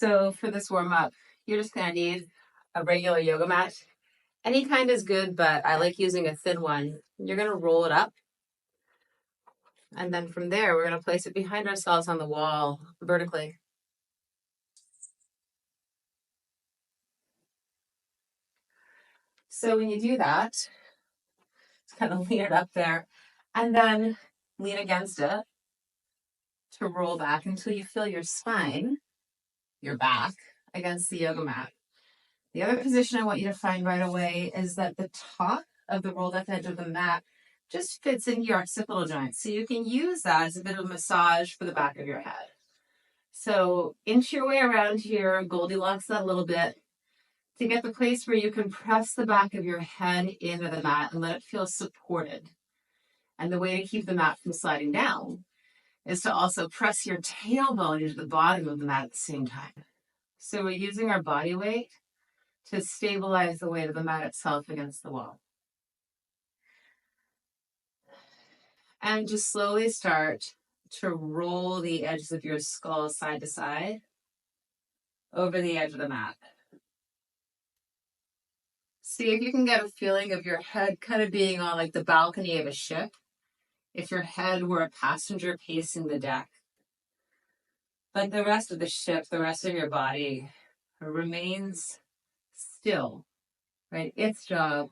So for this warm-up, you're just gonna need a regular yoga mat. Any kind is good, but I like using a thin one. You're gonna roll it up, and then from there, we're gonna place it behind ourselves on the wall vertically. So when you do that, just kind of lean it up there, and then lean against it to roll back until you feel your spine, your back, against the yoga mat. The other position I want you to find right away is that the top of the rolled up edge of the mat just fits into your occipital joint. So you can use that as a bit of a massage for the back of your head. So inch your way around here, Goldilocks that a little bit to get the place where you can press the back of your head into the mat and let it feel supported. And the way to keep the mat from sliding down is to also press your tailbone into the bottom of the mat at the same time. So we're using our body weight to stabilize the weight of the mat itself against the wall. And just slowly start to roll the edges of your skull side to side over the edge of the mat. See if you can get a feeling of your head kind of being on like the balcony of a ship, if your head were a passenger pacing the deck. But the rest of the ship, the rest of your body remains still, right? Its job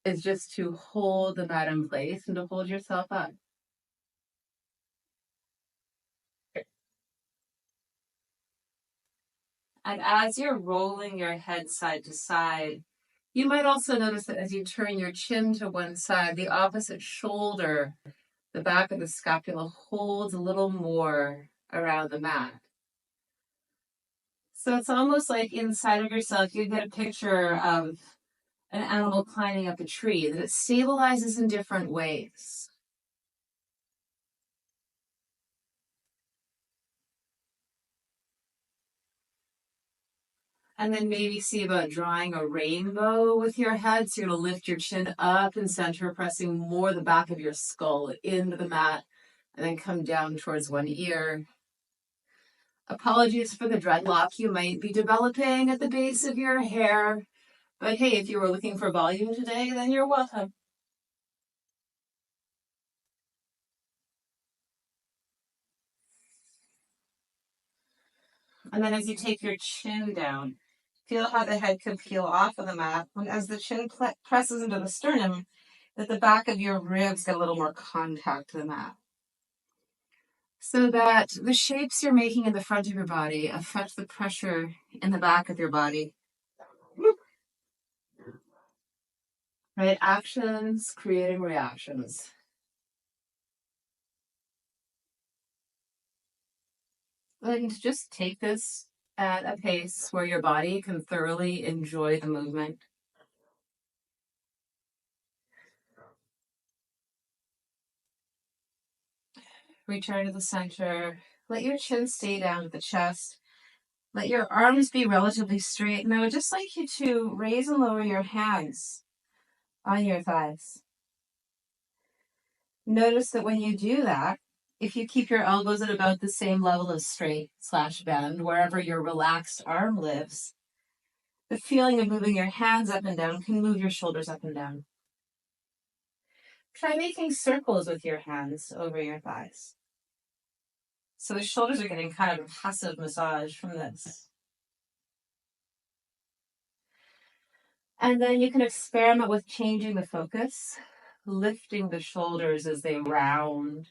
is just to hold the mat in place and to hold yourself up. And as you're rolling your head side to side, you might also notice that as you turn your chin to one side, the opposite shoulder, the back of the scapula, holds a little more around the mat. So it's almost like inside of yourself, you get a picture of an animal climbing up a tree, that it stabilizes in different ways. And then maybe see about drawing a rainbow with your head. So you're going to lift your chin up and center, pressing more the back of your skull into the mat, and then come down towards one ear. Apologies for the dreadlock you might be developing at the base of your hair. But hey, if you were looking for volume today, then you're welcome. And then as you take your chin down, feel how the head can peel off of the mat. And as the chin presses into the sternum, that the back of your ribs get a little more contact to the mat. So that the shapes you're making in the front of your body affect the pressure in the back of your body. Right? Actions creating reactions. And just take this at a pace where your body can thoroughly enjoy the movement. Return to the center. Let your chin stay down at the chest. Let your arms be relatively straight. And I would just like you to raise and lower your hands on your thighs. Notice that when you do that, if you keep your elbows at about the same level of straight/bend, wherever your relaxed arm lives, the feeling of moving your hands up and down can move your shoulders up and down. Try making circles with your hands over your thighs. So the shoulders are getting kind of a passive massage from this. And then you can experiment with changing the focus, lifting the shoulders as they round,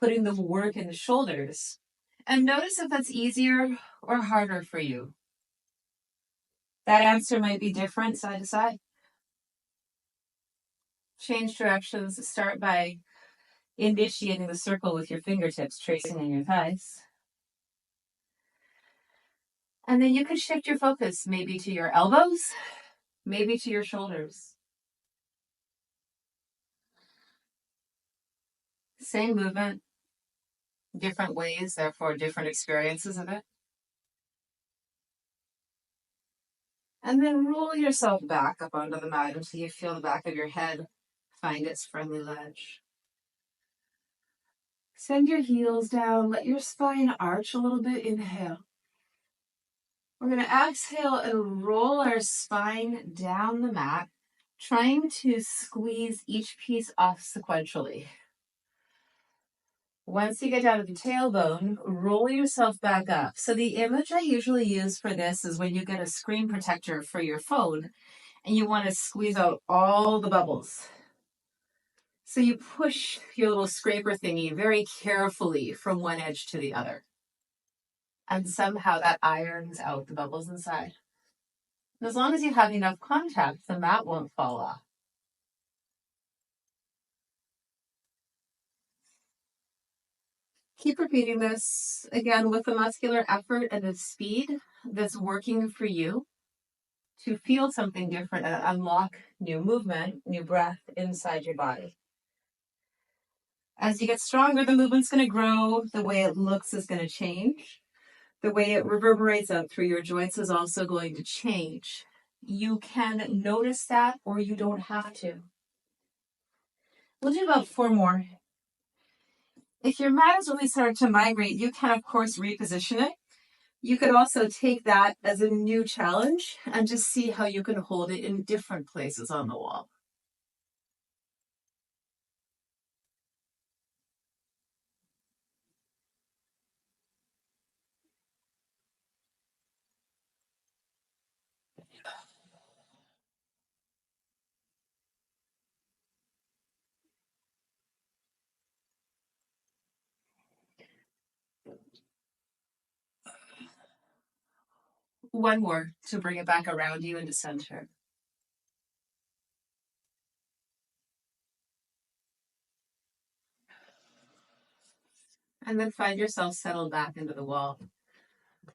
putting the work in the shoulders. And notice if that's easier or harder for you. That answer might be different side to side. Change directions. Start by initiating the circle with your fingertips, tracing on your thighs. And then you can shift your focus maybe to your elbows, maybe to your shoulders. Same movement, different ways, therefore different experiences of it. And then roll yourself back up onto the mat until you feel the back of your head find its friendly ledge. Send your heels down, let your spine arch a little bit, inhale. We're going to exhale and roll our spine down the mat, trying to squeeze each piece off sequentially. Once you get down to the tailbone, roll yourself back up. So the image I usually use for this is when you get a screen protector for your phone and you want to squeeze out all the bubbles. So you push your little scraper thingy very carefully from one edge to the other. And somehow that irons out the bubbles inside. And as long as you have enough contact, the mat won't fall off. Keep repeating this, again, with the muscular effort and the speed that's working for you to feel something different and unlock new movement, new breath inside your body. As you get stronger, the movement's going to grow. The way it looks is going to change. The way it reverberates out through your joints is also going to change. You can notice that, or you don't have to. We'll do about 4 more. If your mat is really starting to migrate, you can, of course, reposition it. You could also take that as a new challenge and just see how you can hold it in different places on the wall. One more to bring it back around you into center. And then find yourself settled back into the wall.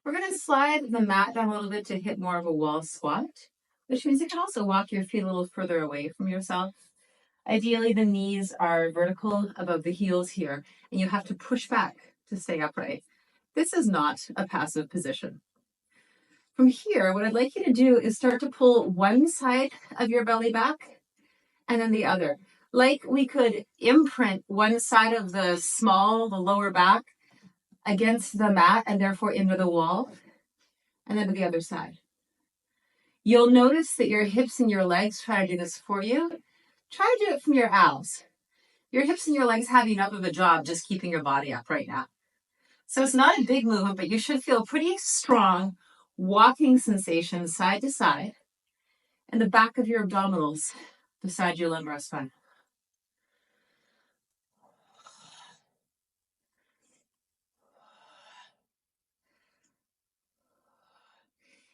We're going to slide the mat down a little bit to hit more of a wall squat, which means you can also walk your feet a little further away from yourself. Ideally, the knees are vertical above the heels here, and you have to push back to stay upright. This is not a passive position. From here, what I'd like you to do is start to pull one side of your belly back and then the other. Like we could imprint one side of the lower back, against the mat and therefore into the wall, and then to the other side. You'll notice that your hips and your legs try to do this for you. Try to do it from your abs. Your hips and your legs have enough of a job just keeping your body up right now. So it's not a big movement, but you should feel pretty strong walking sensation side to side, and the back of your abdominals beside your lumbar spine.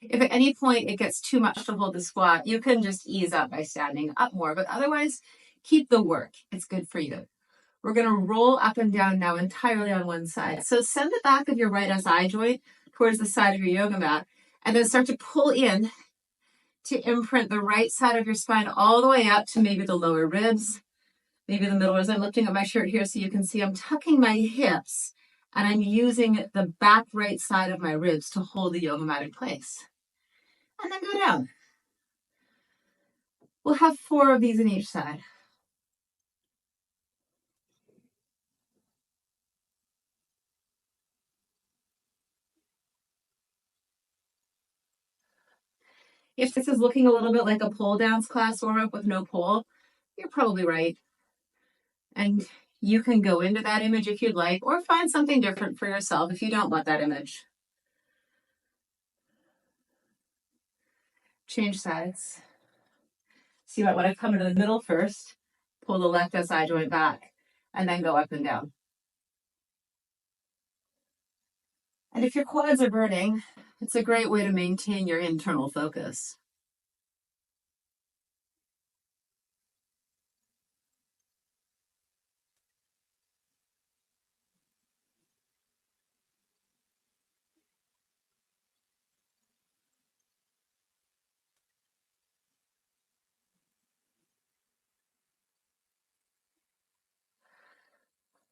If at any point it gets too much to hold the squat, you can just ease up by standing up more, but otherwise keep the work. It's good for you. We're going to roll up and down now entirely on one side. So send the back of your right SI joint towards the side of your yoga mat, and then start to pull in to imprint the right side of your spine all the way up to maybe the lower ribs, maybe the middle. As I'm lifting up my shirt here so you can see I'm tucking my hips, and I'm using the back right side of my ribs to hold the yoga mat in place. And then go down. We'll have 4 of these in each side. If this is looking a little bit like a pole dance class warm-up with no pole, you're probably right. And you can go into that image if you'd like, or find something different for yourself if you don't want that image. Change sides. So you might want to come into the middle first, pull the left SI joint back, and then go up and down. And if your quads are burning, it's a great way to maintain your internal focus.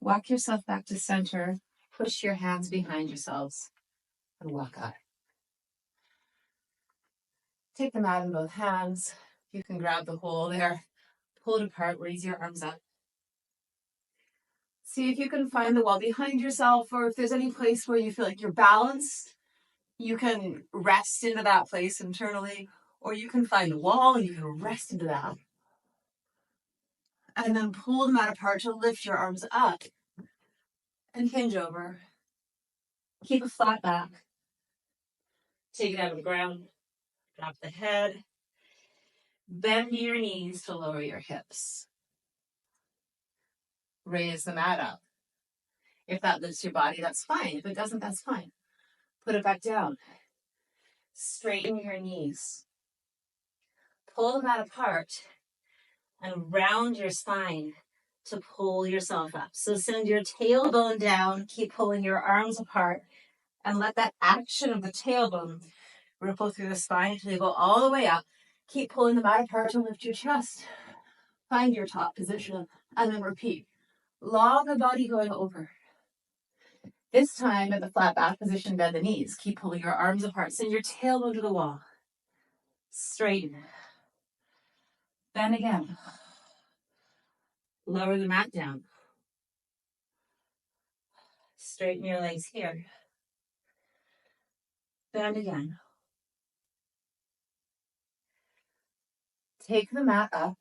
Walk yourself back to center, push your hands behind yourselves, and walk up. Take the mat in both hands. You can grab the hole there, pull it apart, raise your arms up. See if you can find the wall behind yourself, or if there's any place where you feel like you're balanced, You can rest into that place internally, or you can find a wall and you can rest into that. And then pull the mat apart to lift your arms up and hinge over. Keep a flat back. Take it out of the ground. Drop the head. Bend your knees to lower your hips. Raise the mat up. If that lifts your body, that's fine. If it doesn't, that's fine. Put it back down. Straighten your knees. Pull the mat apart and round your spine to pull yourself up. So send your tailbone down, keep pulling your arms apart, and let that action of the tailbone ripple through the spine until you go all the way up. Keep pulling the mat apart to lift your chest. Find your top position, and then repeat. Log the body going over. This time at the flat back position, bend the knees. Keep pulling your arms apart. Send your tailbone to the wall. Straighten. Bend again. Lower the mat down. Straighten your legs here. Bend again. Take the mat up.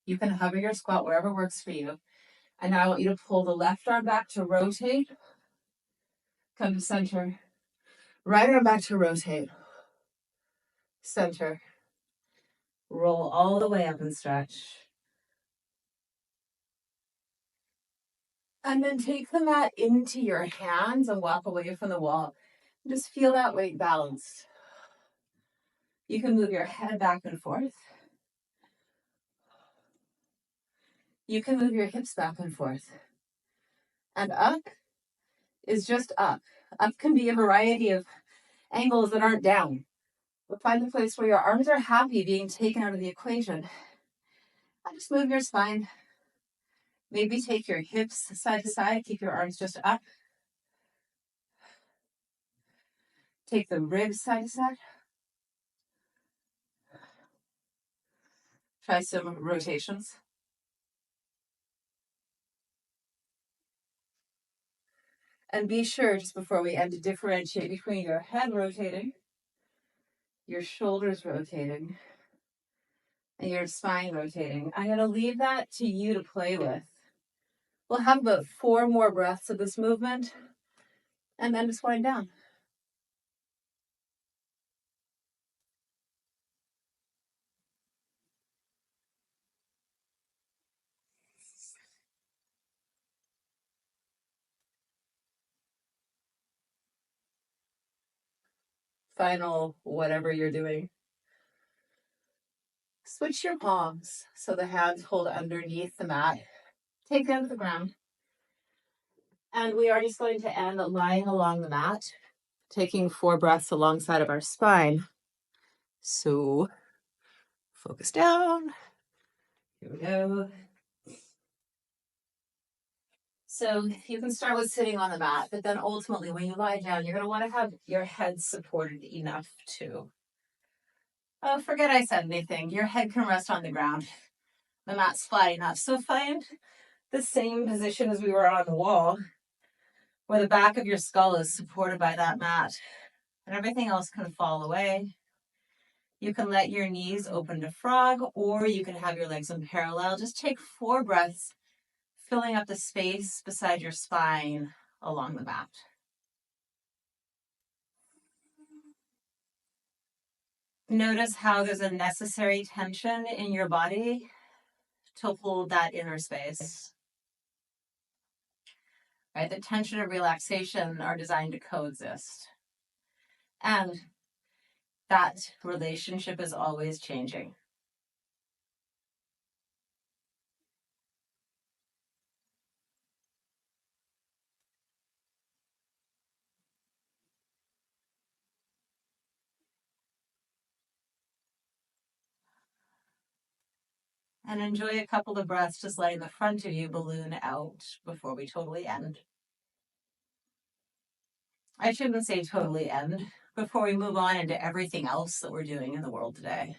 You can hover your squat wherever works for you. And now I want you to pull the left arm back to rotate. Come to center. Right arm back to rotate. Center. Roll all the way up and stretch. And then take the mat into your hands and walk away from the wall. Just feel that weight balanced. You can move your head back and forth. You can move your hips back and forth. And up is just up. Up can be a variety of angles that aren't down. But find a place where your arms are happy being taken out of the equation. And just move your spine. Maybe take your hips side to side. Keep your arms just up. Take the ribs side to side. Try some rotations. And be sure, just before we end, to differentiate between your head rotating, your shoulders rotating, and your spine rotating. I'm going to leave that to you to play with. We'll have about 4 more breaths of this movement, and then just wind down. Final, whatever you're doing. Switch your palms so the hands hold underneath the mat. Take them to the ground. And we are just going to end lying along the mat, taking 4 breaths alongside of our spine. So focus down. Here we go. So you can start with sitting on the mat, but then ultimately when you lie down, you're going to want to have your head supported enough to, oh, forget I said anything. Your head can rest on the ground. The mat's flat enough. So find the same position as we were on the wall, where the back of your skull is supported by that mat, and everything else can fall away. You can let your knees open to frog, or you can have your legs in parallel. Just take 4 breaths, filling up the space beside your spine along the mat. Notice how there's a necessary tension in your body to hold that inner space. Right? The tension and relaxation are designed to coexist. And that relationship is always changing. And enjoy a couple of breaths just letting the front of you balloon out before we totally end. I shouldn't say totally end, before we move on into everything else that we're doing in the world today.